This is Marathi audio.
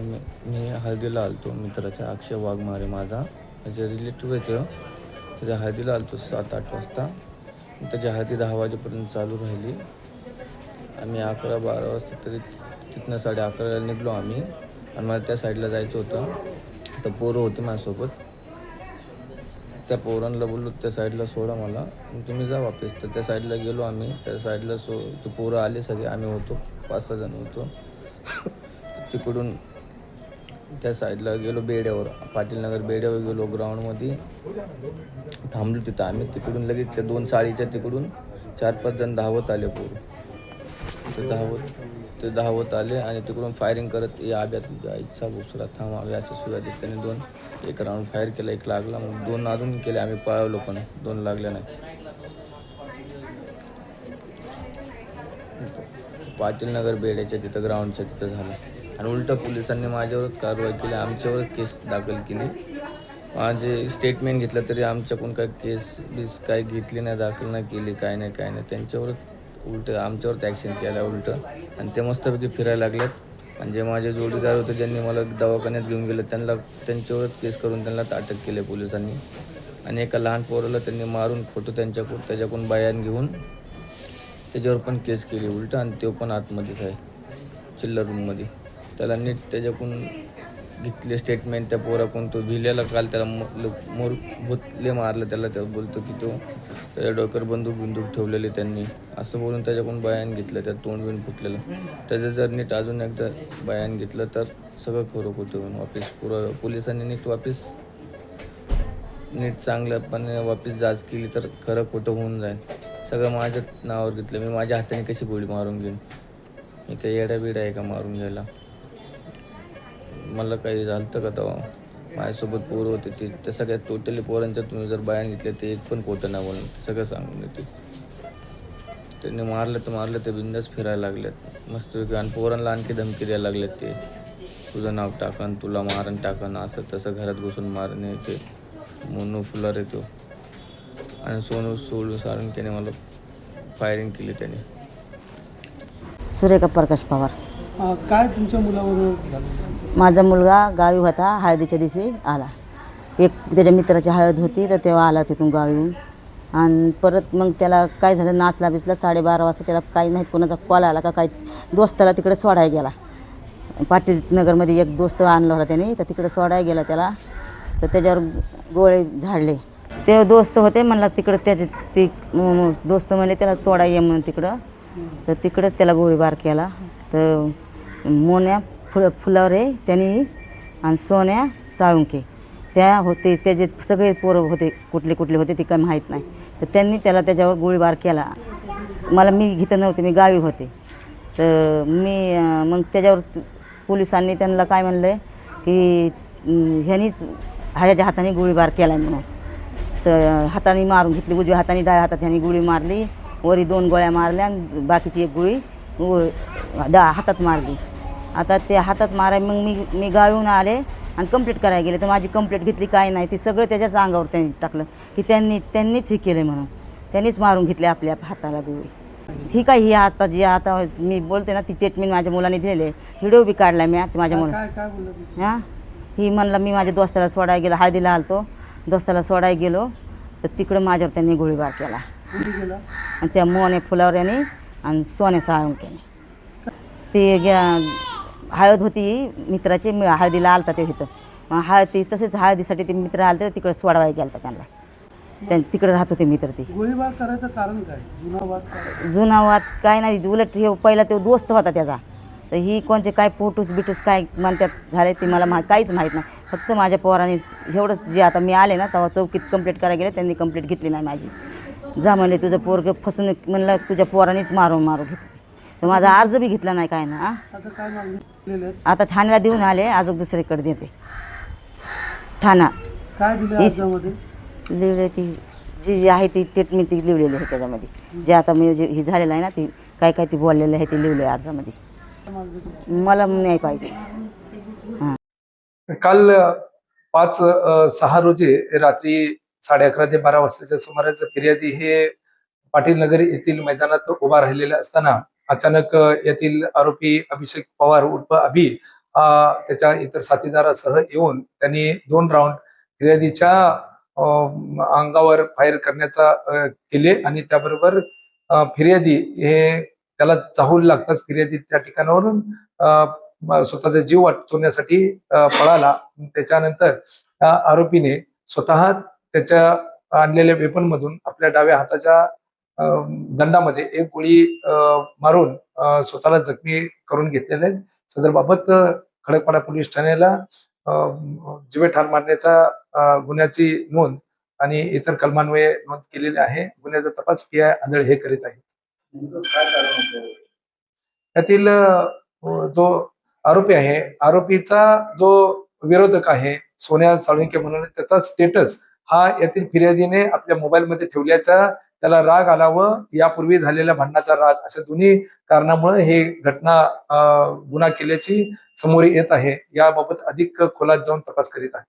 मी हळदीला आलतो मित्राच्या, अक्षय वाघमारे माझा त्याच्या रिलेटिव्ह आहे तो. त्याच्या हळदीला आलतो 7-8 वाजता. त्याच्या हळदी 10 वाजेपर्यंत चालू राहिली. आम्ही 11-12 वाजता तरी तिथनं 11:30ला निघलो आम्ही. आणि मला त्या साईडला जायचं होतं. तर पोरं होती माझ्यासोबत. त्या पोरांना बोललो त्या साईडला सोडा मला, तुम्ही जा वापस. तर त्या साईडला गेलो आम्ही. त्या साईडला ते पोरं आले सगळे. आम्ही होतो 5-6 जण होतो. तिकडून त्या साईडला गेलो बेड्यावर, पाटीलनगर बेड्यावर गेलो. ग्राउंडमध्ये थांबलो तिथं आम्ही. तिकडून लगेच त्या 2 चाळीच्या तिकडून 4-5 जण धावत आले पोरं. ते धावत आले आणि तिकडून फायरिंग करत आब्या तुझ्या आईचा भुसरा थांबावे असे शिवाय देत. त्याने एक राऊंड फायर केला, एक लागला. मग 2 अजून केले. आम्ही पळवलो पण 2 लागले नाही. पाटीलनगर बेड्याच्या तिथं ग्राउंडच्या तिथं झालं. आणि उलटं पोलिसांनी माझ्यावरच कारवाई केली, आमच्यावरच केस दाखल केली. माझे स्टेटमेंट घेतलं तरी आमच्याकडून काही केस काही घेतली नाही, दाखल नाही केली, काय नाही. त्यांच्यावरच उलटं आमच्यावरच ॲक्शन केलं उलटं. आणि ते मस्तपैकी फिरायला लागलेत. आणि जे माझे जोडीदार होते ज्यांनी मला दवाखान्यात घेऊन गेलं त्यांच्यावरच केस करून त्यांना अटक केली पोलिसांनी. आणि एका लहान पोराला त्यांनी मारून फोटो त्याच्याकडून बयान घेऊन त्याच्यावर पण केस केली उलटं. आणि तो पण आतमध्येच आहे चिल्लर रूममध्ये. त्याला नीट त्याच्याकडून घेतले स्टेटमेंट त्या पोराकडून. तो भिल्याला काल त्याला भूतले मारलं त्याला. बोलतो की तो त्याच्या डोक्यावर बंदूक ठेवलेली त्यांनी असं बोलून त्याच्याकडून बयान घेतलं. त्यात तोंड बिन फुटलेलं. त्याचं जर नीट अजून एकदा बयान घेतलं तर सगळं खरं खोटं वापस पोलिसांनी नीट चांगल्यापणे वापस जाच केली तर खरं खोटं होऊन जाईल. सगळं माझ्या नावावर घेतलं. मी माझ्या हाताने कशी गोळी मारून घेईन? मी काही येडा आहे का मारून घ्यायला? मला काही झालं का तेव्हा? माझ्यासोबत पोरं होते ते सगळ्या टोटली पोरांच्या तुम्ही जर बयान घेतले ते एक पण खोटं नाही बोलणार. ते सगळं सांगून देते. त्यांनी मारलं ते बिंदास फिरायला लागलेत मस्त. आणि पोरांना आणखी धमकी द्यायला लागलेत. ते तुझं नाव टाकन, तुला मारण टाकन, असं तसं घरात घुसून मारणे. ते मोनू फुलार येतो आणि सोडून सारून त्याने मला फायरिंग केली त्याने. सुरेखा प्रकाश पवार. काय तुमच्या मुलाबरोबर झालं? माझा मुलगा गावी होता, हळदीच्या दिवशी आला. एक त्याच्या मित्राची हळद होती तर तेव्हा आला तिथून गावीहून. आणि परत मग त्याला काय झालं, नाचला बिचला 12:30 वाजता. त्याला काही माहीत कोणाचा कॉल आला का काय, दोस्ताला तिकडे सोडायला गेला. पाटीलनगरमध्ये एक दोस्त आणला होता त्याने, तर तिकडे सोडायला गेला त्याला. तर त्याच्यावर गोळे झाडले. ते दोस्त होते म्हणला तिकडं ते दोस्त म्हणले त्याला सोडा ये म्हणून तिकडं. तर तिकडंच त्याला गोळीबार केला. तर मोन्या फुलावरे त्यांनी आणि सोन्या साळुंके त्या होते. त्याचे सगळे पोरं होते, कुठले होते ते काही माहीत नाही. तर त्यांनी त्याच्यावर गोळीबार केला. मी घेतलं नव्हते, मी गावी होते. तर मग त्याच्यावर पोलिसांनी त्यांना काय म्हणलं की ह्यांनीच ह्याच्या हाताने गोळीबार केला आहे म्हणून. तर हाताने मारून घेतली, उजव्या हाताने डाव्या हातात ह्यांनी गोळी मारली. वरी 2 गोळ्या मारल्या आणि बाकीची एक गोळी हातात मारली. आता ते हातात माराय मग मी गावीहून आले आणि कंप्लीट करायला गेले. तर माझी कंप्लीट घेतली काय नाही, ती सगळं त्याच्याच अंगावर त्यांनी टाकलं की त्यांनीच हे केलं म्हणून. त्यांनीच मारून घेतले आपल्या हाताला गोळी. ठीक आहे. आता मी बोलते ना, ती स्टेटमेंट माझ्या मुलाने दिलेले, व्हिडिओ बी काढला मी माझ्या मुला. हां, ही म्हणलं मी माझ्या दोस्ताला सोडायला गेलो, हळदीला आलतो, दोस्ताला सोडायला गेलो तर तिकडं माझ्यावर त्यांनी गोळीबार केला. आणि त्या मोन्या फुलावर यांनी आणि सोन्या साळुंक्याने. ते हळद होती मित्राची, हळदीला आलता ते होतं. मग तसेच हळदीसाठी ते मित्र आले तर तिकडे सोडवायला गेलं त्यांना. तिकडे राहत होते मित्र. ते गोळीबार करायचं कारण काय? जुना वाद काय नाही, उलट हे पहिला तो दोस्त होता त्याचा. तर ही कोणचे काय फोटोस काय म्हणतात झाले ते मला काहीच माहीत नाही. फक्त माझ्या पोराने एवढंच, जे आता मी आले ना तेव्हा चौकीत कंप्लीट करायला गेले, त्यांनी कंप्लीट घेतली नाही माझी. जा म्हणले तुझं पोरगं फसवणूक, म्हणलं तुझ्या पोरानेच मारून घेतली. तर माझा अर्ज बी घेतला नाही काय ना. आता काय मागणी? आता ठाण्याला देऊन आले, अजून दुसरीकडे देते. ठाणा काय दिलं अर्जामध्ये? लिहिले ती जी आहे ती स्टेटमेंट ती लिहिलेली आहे त्याच्यामध्ये. जे आता मी हे झालेलं आहे ना, ती काय ती बोललेलं आहे ते लिहिले अर्जामध्ये. मला न्याय पाहिजे. काल 5/6 रोजी रात्री 11:30 ते 12 वाजताच्या सुमारास फिर्यादी हे पाटीलनगर येथील मैदानात उभा राहिलेले असताना अचानक येथील आरोपी अभिषेक पवार उर्फ अभि त्याच्या इतर साथीदारासह येऊन त्यांनी 2 राऊंड फिर्यादीच्या अंगावर फायर करण्याचा केले आणि त्याबरोबर फिर्यादी हे त्याला चाहूल लागताच फिर्यादी त्या ठिकाणावरून स्वतःचा जीव वाचवण्यासाठी पळाला. त्याच्यानंतर त्या आरोपीने स्वतः त्याच्या आणलेल्या वेपन मधून आपल्या डाव्या हाताच्या दंडामध्ये एक गोळी मारून स्वतःला जखमी करून घेतलेले आहेत. सदर बाबत खडकपाडा पोलीस ठाण्याला जीवे ठार मारण्याचा गुन्ह्याची नोंद आणि इतर कलमान्वये नोंद केलेली आहे. गुन्ह्याचा तपास PI आंधळे हे करीत आहे. त्यातील जो आरोपी आहे, आरोपीचा जो विरोधक आहे सोन्या साळुंके म्हणून, त्याचा स्टेटस हा यातील फिर्यादीने आपल्या मोबाईलमध्ये ठेवल्याचा त्याला राग आला व यापूर्वी झालेल्या भांडणाचा राग, अशा दोन्ही कारणामुळे हे घटना गुन्हा केल्याची समोर येत आहे. याबाबत अधिक खोलात जाऊन तपास करीत आहे.